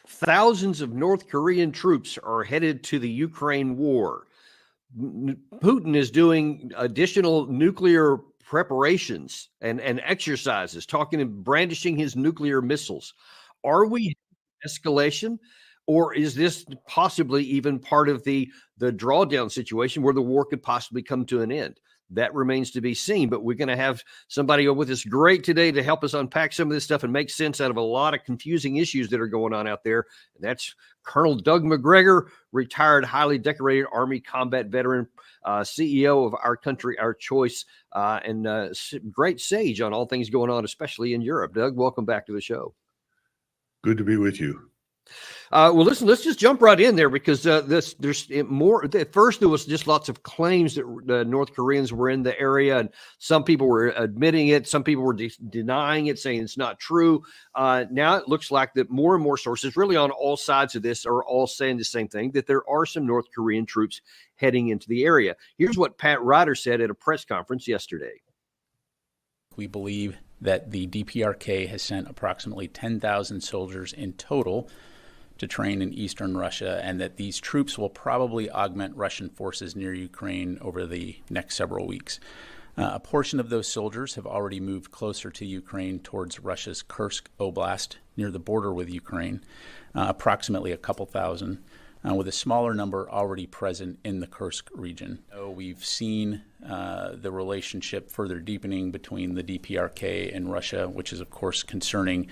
Thousands of North Korean troops are headed to the Ukraine war. Putin is doing additional nuclear preparations and exercises, talking and brandishing his nuclear missiles. Are we escalation, or is this possibly even part of the drawdown situation where the war could possibly come to an end? That remains to be seen, but we're going to have somebody with us great today to help us unpack some of this stuff and make sense out of a lot of confusing issues that are going on out there. And that's Colonel Doug Macgregor, retired, highly decorated Army combat veteran, CEO of Our Country, Our Choice, and great sage on all things going on, especially in Europe. Doug, welcome back to the show. Good to be with you. Well, listen, let's just jump right in there because there's more. At first, there was just lots of claims that the North Koreans were in the area, and some people were admitting it. Some people were denying it, saying it's not true. Now it looks like that more and more sources, really on all sides of this, are all saying the same thing, that there are some North Korean troops heading into the area. Here's what Pat Ryder said at a press conference yesterday. We believe that the DPRK has sent approximately 10,000 soldiers in total to train in eastern Russia, and that these troops will probably augment Russian forces near Ukraine over the next several weeks. A portion of those soldiers have already moved closer to Ukraine towards Russia's Kursk Oblast near the border with Ukraine, approximately a couple thousand, with a smaller number already present in the Kursk region. So we've seen the relationship further deepening between the DPRK and Russia, which is, of course, concerning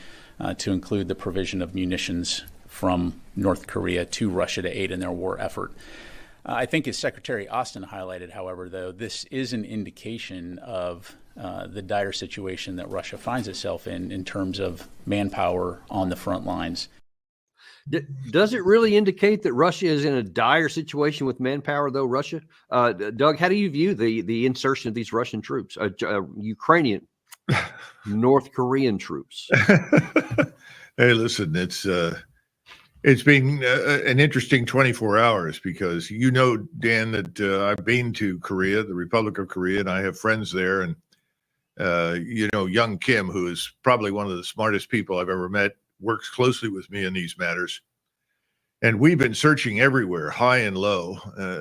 to include the provision of munitions from North Korea to Russia to aid in their war effort. I think, as Secretary Austin highlighted, however, though, this is an indication of the dire situation that Russia finds itself in terms of manpower on the front lines. Does it really indicate that Russia is in a dire situation with manpower, though, Russia? Doug, how do you view the insertion of these Russian troops, Ukrainian, North Korean troops? Hey, listen, it's been an interesting 24 hours because Dan, that I've been to Korea, the Republic of Korea, and I have friends there. And, young Kim, who is probably one of the smartest people I've ever met, works closely with me in these matters. And we've been searching everywhere, high and low.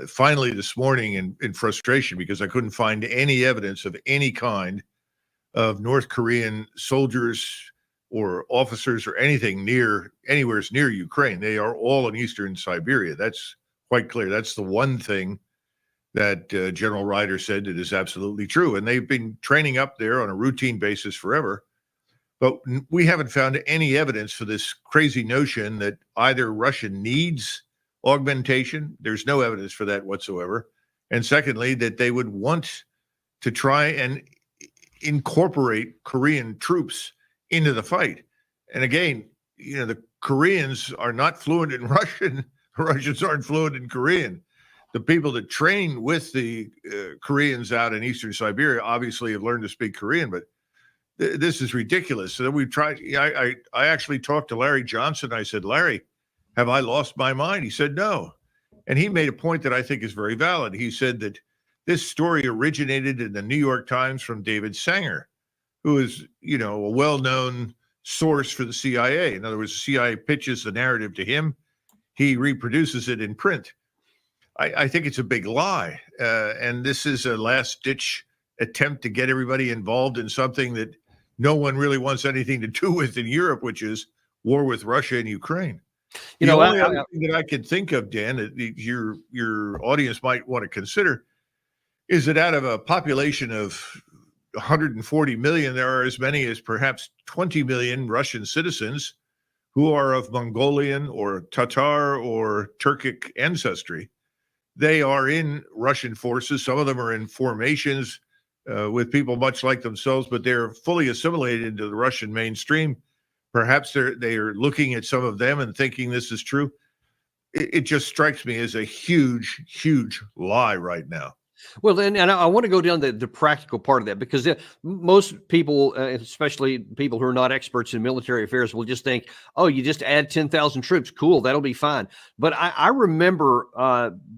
Finally, this morning, in frustration, because I couldn't find any evidence of any kind of North Korean soldiers or officers or anything anywhere near Ukraine. They are all in eastern Siberia. That's quite clear. That's the one thing that General Ryder said that is absolutely true. And they've been training up there on a routine basis forever. But we haven't found any evidence for this crazy notion that either Russia needs augmentation. There's no evidence for that whatsoever. And secondly, that they would want to try and incorporate Korean troops into the fight. And again, the Koreans are not fluent in Russian. The Russians aren't fluent in Korean. The people that train with the Koreans out in eastern Siberia obviously have learned to speak Korean, but this is ridiculous. So we've tried. I actually talked to Larry Johnson. I said, Larry, have I lost my mind? He said, no. And he made a point that I think is very valid. He said that this story originated in the New York Times from David Sanger, who is, a well-known source for the CIA. In other words, the CIA pitches the narrative to him. He reproduces it in print. I think it's a big lie. And this is a last-ditch attempt to get everybody involved in something that no one really wants anything to do with in Europe, which is war with Russia and Ukraine. The only other thing that I could think of, Dan, that your audience might want to consider is that out of a population of 140 million, there are as many as perhaps 20 million Russian citizens who are of Mongolian or Tatar or Turkic ancestry. They are in Russian forces. Some of them are in formations with people much like themselves, but they're fully assimilated into the Russian mainstream. Perhaps they are looking at some of them and thinking this is true. It just strikes me as a huge, huge lie right now. Well, then, and I want to go down the practical part of that, because most people, especially people who are not experts in military affairs, will just think, oh, you just add 10,000 troops. Cool. That'll be fine. But I remember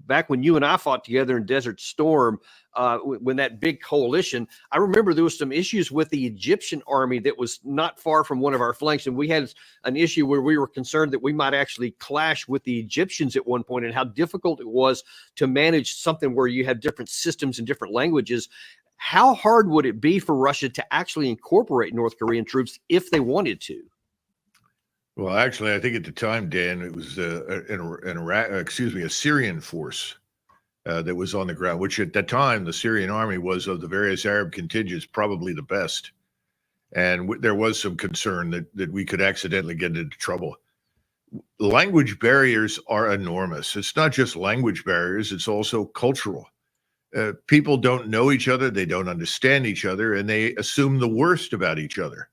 back when you and I fought together in Desert Storm, when that big coalition, I remember there was some issues with the Egyptian army that was not far from one of our flanks. And we had an issue where we were concerned that we might actually clash with the Egyptians at one point, and how difficult it was to manage something where you have different systems and different languages. How hard would it be for Russia to actually incorporate North Korean troops if they wanted to? Well, actually, I think at the time, Dan, it was a Syrian force that was on the ground, which at that time, the Syrian army was, of the various Arab contingents, probably the best. And there was some concern that we could accidentally get into trouble. Language barriers are enormous. It's not just language barriers, it's also cultural. People don't know each other, they don't understand each other, and they assume the worst about each other.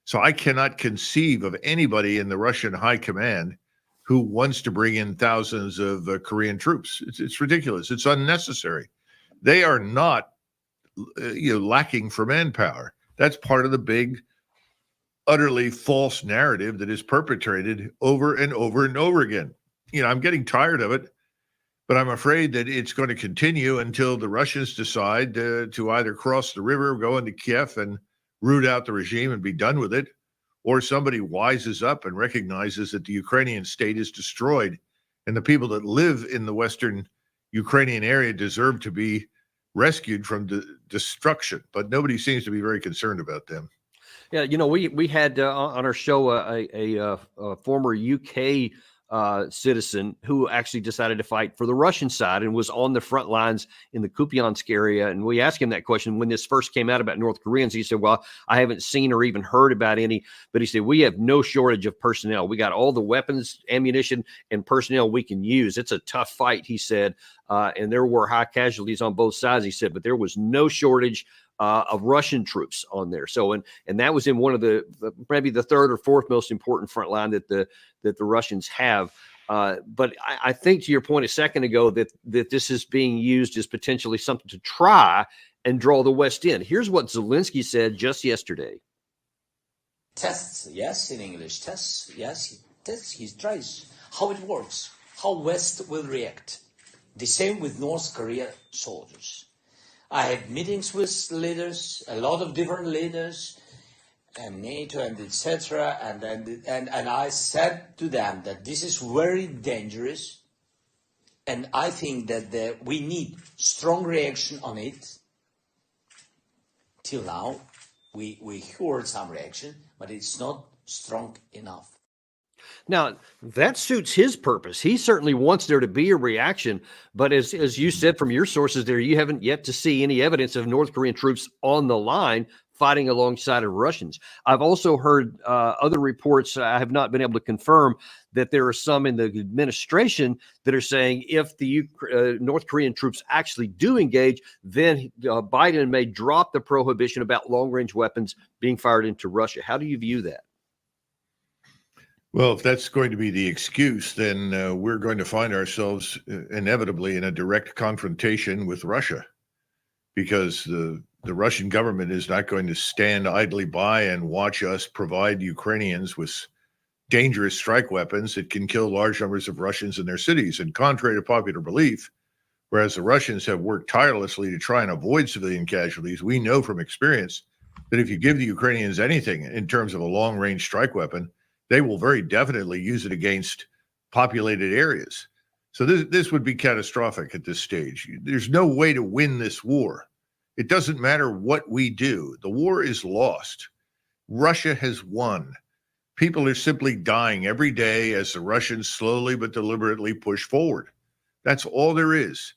So I cannot conceive of anybody in the Russian high command who wants to bring in thousands of Korean troops. It's ridiculous. It's unnecessary. They are not lacking for manpower. That's part of the big, utterly false narrative that is perpetrated over and over and over again. I'm getting tired of it, but I'm afraid that it's going to continue until the Russians decide to either cross the river, go into Kiev and root out the regime and be done with it, or somebody wises up and recognizes that the Ukrainian state is destroyed and the people that live in the Western Ukrainian area deserve to be rescued from destruction. But nobody seems to be very concerned about them. Yeah, we had on our show a former UK citizen who actually decided to fight for the Russian side and was on the front lines in the Kupiansk area. And we asked him that question when this first came out about North Koreans. He said, well, I haven't seen or even heard about any, but he said, we have no shortage of personnel. We got all the weapons, ammunition, and personnel we can use. It's a tough fight, he said. And there were high casualties on both sides, he said, but there was no shortage of Russian troops on there. So, and that was in one of the maybe the third or fourth most important front line that the Russians have. But I think to your point a second ago that this is being used as potentially something to try and draw the West in. Here's what Zelensky said just yesterday. Tests, yes, in English. Tests, yes. Tests, he tries how it works, how West will react. The same with North Korea soldiers. I had meetings with leaders, a lot of different leaders, and NATO and etc. And I said to them that this is very dangerous, and I think that we need strong reaction on it. Till now, we heard some reaction, but it's not strong enough. Now, that suits his purpose. He certainly wants there to be a reaction. But as you said from your sources there, you haven't yet to see any evidence of North Korean troops on the line fighting alongside of Russians. I've also heard other reports, I have not been able to confirm, that there are some in the administration that are saying if the North Korean troops actually do engage, then Biden may drop the prohibition about long-range weapons being fired into Russia. How do you view that? Well, if that's going to be the excuse, then we're going to find ourselves inevitably in a direct confrontation with Russia, because the Russian government is not going to stand idly by and watch us provide Ukrainians with dangerous strike weapons that can kill large numbers of Russians in their cities. And contrary to popular belief, whereas the Russians have worked tirelessly to try and avoid civilian casualties, we know from experience that if you give the Ukrainians anything in terms of a long-range strike weapon, they will very definitely use it against populated areas. So this would be catastrophic at this stage. There's no way to win this war. It doesn't matter what we do. The war is lost. Russia has won. People are simply dying every day as the Russians slowly but deliberately push forward. That's all there is.